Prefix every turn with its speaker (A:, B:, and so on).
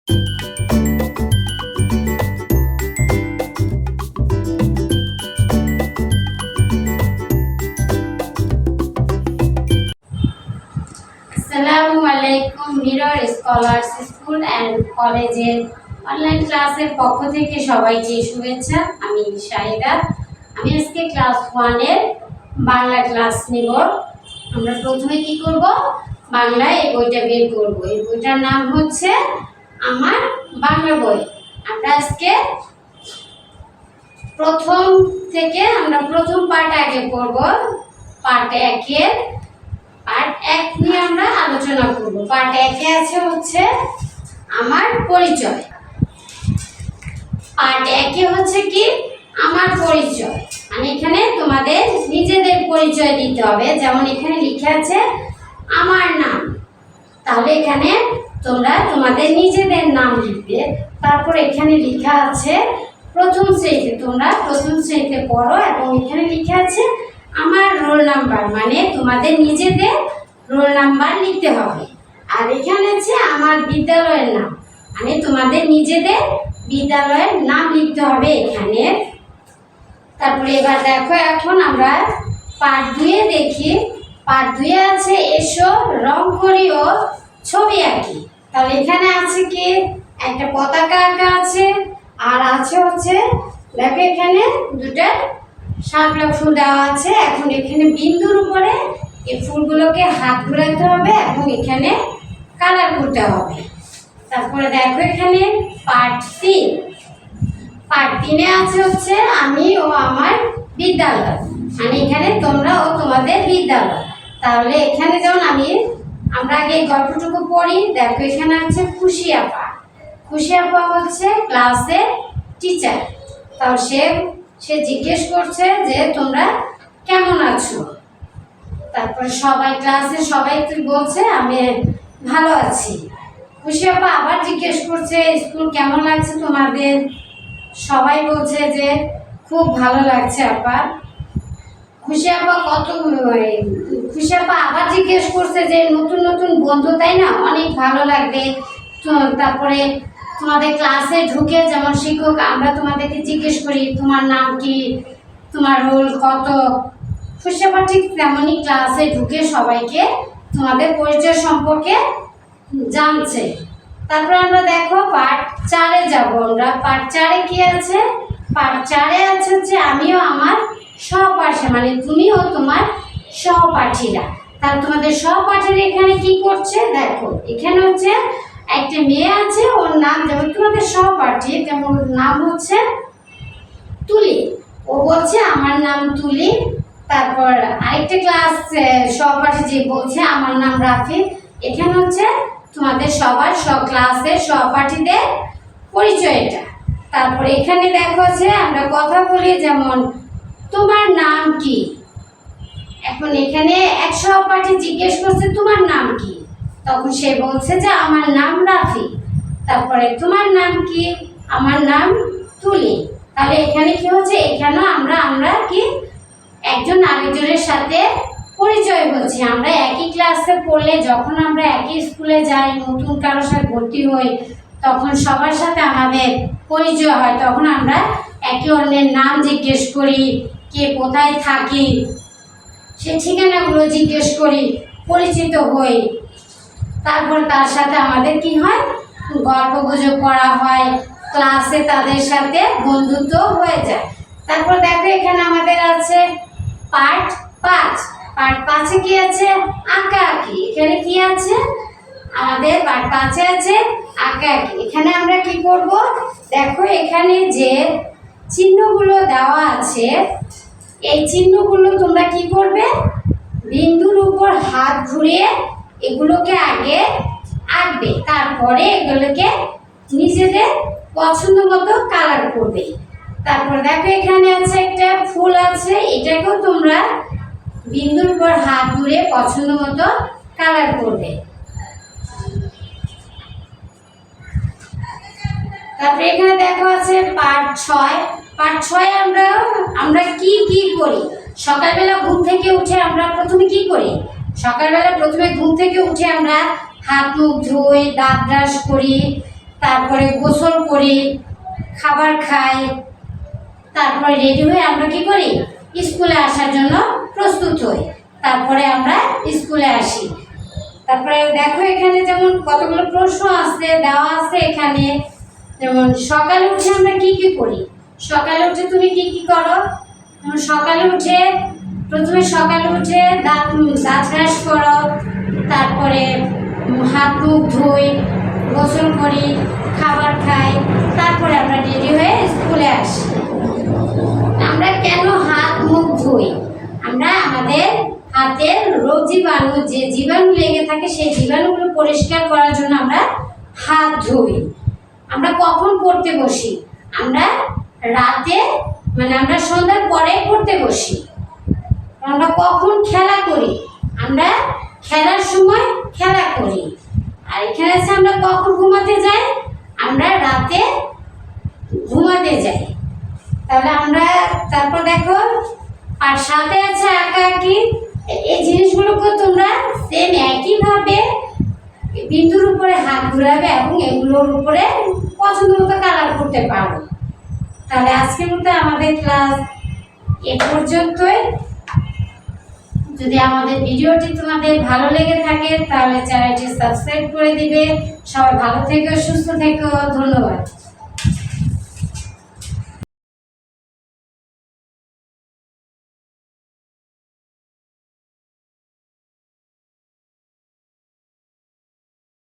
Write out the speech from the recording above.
A: আসসালামু আলাইকুম। Mirror scholars school and কলেজের অনলাইন ক্লাসের পক্ষ থেকে সবাইকে শুভেচ্ছা। আমি শাহিদা। আমি আজকে ক্লাস 1 এর বাংলা ক্লাস নিব। আমরা প্রথমে কি করব, বাংলায় এই বইটা বের করব। এই বইটার নাম হচ্ছে আমার বাংলা বই। আমরা আজকে প্রথম থেকে আমরা প্রথম পার্ট আগে পড়ব। পার্ট 1 এর পার্ট 1 নিয়ে আমরা আলোচনা করব। পার্ট 1 এ আছে হচ্ছে আমার পরিচয়। পার্ট 1 এ হচ্ছে কি আমার পরিচয়, মানে এখানে তোমাদের নিজেদের পরিচয় দিতে হবে। যেমন এখানে লিখে আছে আমার নাম, তাহলে এখানে তোমরা তোমাদের নিজেদের নাম লিখবে। তারপর এখানে লেখা আছে প্রথম শ্রেণীতে, তোমরা প্রথম শ্রেণীতে পড়ো এবং এখানে লিখে আছে আমার রোল নাম্বার, মানে তোমাদের নিজেদের রোল নাম্বার লিখতে হবে। আর এখানে আছে আমার বিদ্যালয়ের নাম, মানে তোমাদের নিজেদের বিদ্যালয়ের নাম লিখতে হবে এখানে। তারপরে এবার দেখো, এখন আমরা পার্ট 2 এ দেখি। পার্ট 2 এ আছে এসো রং করি ও ছবি আঁকি। তাহলে এখানে আছে কি একটা পতাকা আঁকা আছে, আর আছে হচ্ছে দেখো এখানে দুটো শাপলা ফুল দেওয়া আছে। এখন এখানে বিন্দুর উপরে এই ফুলগুলোকে হাত ঘোরাতে হবে এবং এখানে কালার করতে হবে। তারপরে দেখো এখানে পার্ট 3। পার্ট 3 এ আছে হচ্ছে আমি ও আমার বিদ্যালয়, মানে এখানে তোমরা ও তোমাদের বিদ্যালয়। তাহলে এখানে যেমন আমরা আগে গল্পটুকু পড়ি। দেখো এখানে আছে খুশি আপা। খুশি আপা হচ্ছে ক্লাসের টিচার। তাও সে জিজ্ঞেস করছে যে তোমরা কেমন আছো। তারপর সবাই ক্লাসে সবাই বলছে আমি ভালো আছি। খুশি আপা আবার জিজ্ঞেস করছে স্কুল কেমন লাগছে তোমাদের। সবাই বলছে যে খুব ভালো লাগছে আপা। খুশি আপা খুশি আপা আবার জিজ্ঞেস করছে যে নতুন নতুন বন্ধু তাই না, অনেক ভালো লাগবে। তারপরে তোমাদের ক্লাসে ঢুকে যেমন শিক্ষক আমরা তোমাদেরকে জিজ্ঞেস করি তোমার নাম কি, তোমার রোল কত। খুশি আপা ঠিক তেমনই ক্লাসে ঢুকে সবাইকে তোমাদের পরিচয় সম্পর্কে জানছে। তারপর আমরা দেখো পার্ট 4 এ যাব। আমরা পার্ট 4 এ কি আছে, পার্ট 4 এ আছে হচ্ছে আমিও আমার সহপাঠী, মানে তুমি ও তোমার সহপাঠীরা। তাহলে তোমাদের সহপাঠীরা এখানে কি করছে দেখো, এখানে হচ্ছে একটা মেয়ে আছে, ওর নাম যেমন তোমাদের সহপাঠী তেমন ওর নাম হচ্ছে তুলি। ও বলছে আমার নাম তুলি। তারপর আরেকটা ক্লাস সহপাঠী যে বলছে আমার নাম রাফি। এখানে হচ্ছে তোমাদের সবার ক্লাসের সহপাঠীদের পরিচয় এটা। তারপর এখানে দেখো আছে আমরা কথা বলি, যেমন তোমার নাম কি। এখন এখানে এক সহপাঠী জিজ্ঞেস করছে তোমার নাম কি, তখন সে বলছে যে আমার নাম রাফি। তারপরে তোমার নাম কি, আমার নাম তুলি। তাহলে এখানে কি হচ্ছে, এখানে আমরা কি একজন আরেকজনের সাথে পরিচয় হচ্ছে। আমরা একই ক্লাসে পড়লে, যখন আমরা একই স্কুলে যাই, নতুন কারোর সাথে ভর্তি হই, তখন সবার সাথে আমাদের পরিচয় হয়। তখন আমরা একে অন্যের নাম জিজ্ঞেস করি, কে কোথায় থাকি সে ঠিকানাগুলো জিজ্ঞেস করি, পরিচিত হই। তারপর তার সাথে আমাদের কি হয়, গল্প গুজব করা হয়, ক্লাসে তাদের সাথে বন্ধুত্ব হয়ে যায়। তারপর দেখো এখানে আমাদের আছে পার্ট 5। পার্ট 5 এ কি আছে আঁকা আঁকি। এখানে কি আছে আমাদের পার্ট 5 এ আছে আঁকা আঁকি। এখানে আমরা কি করব দেখো, এখানে যে চিহ্নগুলো দেওয়া আছে এই চিহ্নগুলো তোমরা কি করবে, বিন্দুর উপর হাত ঘুরিয়ে এগুলোকে আগে আঁকবে, তারপরে এগুলোকে নিজেদের পছন্দ মতো কালার করবে। তারপর দেখো এখানে আছে একটা ফুল আছে, এটাকেও তোমরা বিন্দুর উপর হাত ঘুরিয়ে পছন্দ মতো কালার করবে। তারপরে এখানে দেখো আছে পার্ট 6। পার্ট 6 আমরা কি কি করি। সকালবেলা ঘুম থেকে উঠে আমরা প্রথমে কি করি, সকালবেলা প্রথমে ঘুম থেকে উঠে আমরা হাত মুখ ধুই, দাঁত ব্রাশ করি। তারপরে গোসল করি, খাবার খাই, তারপরে রেডি হয়ে আমরা কি করি, স্কুলে আসার জন্য প্রস্তুত হই। তারপরে আমরা স্কুলে আসি। তারপরে দেখো এখানে যেমন কতগুলো প্রশ্ন আছে, দেওয়া আছে এখানে। যেমন সকালে উঠে আমরা কি কি করি, সকালে উঠে তুমি কি কি করো? সকালে উঠে সকালে উঠে দাঁত ব্রাশ করো, তারপরে হাত মুখ ধুই, গোসল করি, খাবার খাই, তারপরে আমরা রেডি হয়ে স্কুলে আসি। আমরা কেন হাত মুখ ধুই? আমরা আমাদের হাতের রোগ জীবাণু, যে জীবাণু লেগে থাকে সেই জীবাণুগুলো পরিষ্কার করার জন্য আমরা হাত ধুই। আমরা কখন পড়তে বসি? আমরা রাতে, মানে আমরা সন্ধ্যার পরে পড়তে বসি। আমরা কখন খেলা করি? আমরা খেলার সময় খেলা করি। আর এখানে আছে আমরা কখন ঘুমাতে যাই? আমরা রাতে ঘুমাতে যাই। তাহলে আমরা তারপর দেখো আর সাথে আছে আঁকাআঁকি। এই জিনিসগুলোকে তোমরা সেম একইভাবে বিন্দুর উপরে হাত ঘুরাবে এবং এগুলোর উপরে পছন্দ মতো কালার করতে পারো। তাহলে আজকের মতো আমাদের ক্লাস এ পর্যন্তই। যদি আমাদের ভিডিওটি তোমাদের ভালো লেগে থাকে তাহলে চ্যানেলটি সাবস্ক্রাইব করে দিবে। সবাই ভালো থেকো, সুস্থ থেকো, ধন্যবাদ।